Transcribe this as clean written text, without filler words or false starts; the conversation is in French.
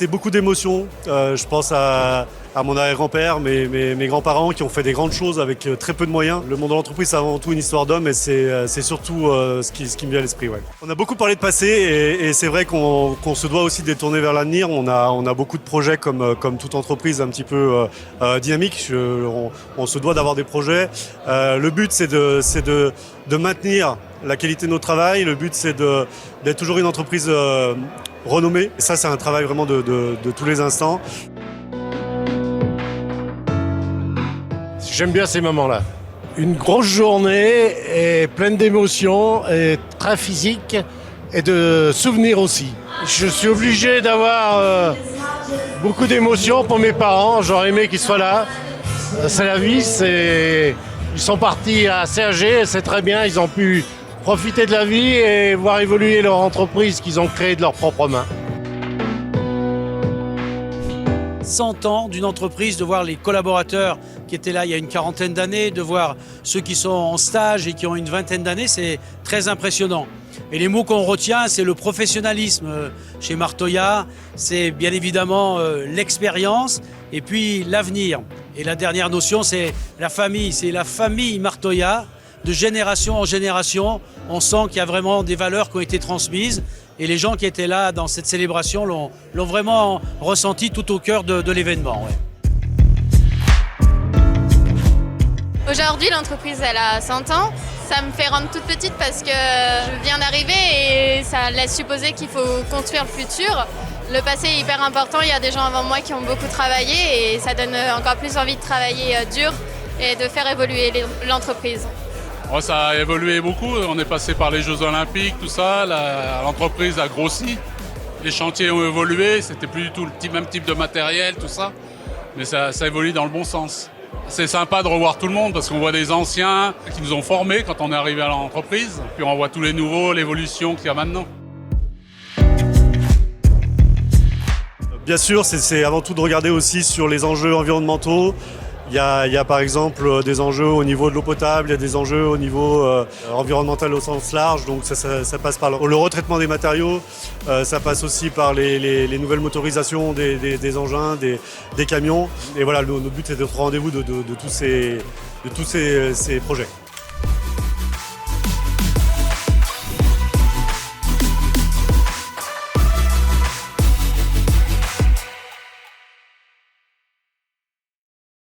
C'était beaucoup d'émotions. Je pense à mon arrière-grand-père, mes grands-parents qui ont fait des grandes choses avec très peu de moyens. Le monde de l'entreprise, c'est avant tout une histoire d'hommes et c'est surtout ce qui me vient à l'esprit. Ouais. On a beaucoup parlé de passé et c'est vrai qu'on se doit aussi détourner vers l'avenir. On a beaucoup de projets comme toute entreprise un petit peu dynamique. On se doit d'avoir des projets. Le but, c'est de maintenir la qualité de notre travail. Le but, c'est d'être toujours une entreprise renommée. Et ça, c'est un travail vraiment de tous les instants. J'aime bien ces moments-là. Une grosse journée et pleine d'émotions et très physique et de souvenirs aussi. Je suis obligé d'avoir beaucoup d'émotions pour mes parents. J'aurais aimé qu'ils soient là. C'est la vie, ils sont partis assez âgés, c'est très bien. Ils ont pu profiter de la vie et voir évoluer leur entreprise qu'ils ont créée de leurs propres mains. 100 ans d'une entreprise, de voir les collaborateurs qui étaient là il y a une quarantaine d'années, de voir ceux qui sont en stage et qui ont une vingtaine d'années, c'est très impressionnant. Et les mots qu'on retient, c'est le professionnalisme chez Martoya, c'est bien évidemment l'expérience et puis l'avenir. Et la dernière notion, c'est la famille Martoya, de génération en génération. On sent qu'il y a vraiment des valeurs qui ont été transmises. Et les gens qui étaient là dans cette célébration l'ont vraiment ressenti tout au cœur de l'événement. Ouais. Aujourd'hui, l'entreprise elle a 100 ans. Ça me fait rendre toute petite parce que je viens d'arriver et ça laisse supposer qu'il faut construire le futur. Le passé est hyper important. Il y a des gens avant moi qui ont beaucoup travaillé et ça donne encore plus envie de travailler dur et de faire évoluer l'entreprise. Ça a évolué beaucoup, on est passé par les Jeux Olympiques, tout ça, l'entreprise a grossi, les chantiers ont évolué, c'était plus du tout le même type de matériel, tout ça, mais ça évolue dans le bon sens. C'est sympa de revoir tout le monde parce qu'on voit des anciens qui nous ont formés quand on est arrivé à l'entreprise, puis on voit tous les nouveaux, l'évolution qu'il y a maintenant. Bien sûr, c'est avant tout de regarder aussi sur les enjeux environnementaux. Il y a par exemple des enjeux au niveau de l'eau potable, il y a des enjeux au niveau environnemental au sens large, donc ça passe par le retraitement des matériaux, ça passe aussi par les nouvelles motorisations des engins, des camions. Et voilà, notre but c'est d'être au rendez-vous de tous ces projets.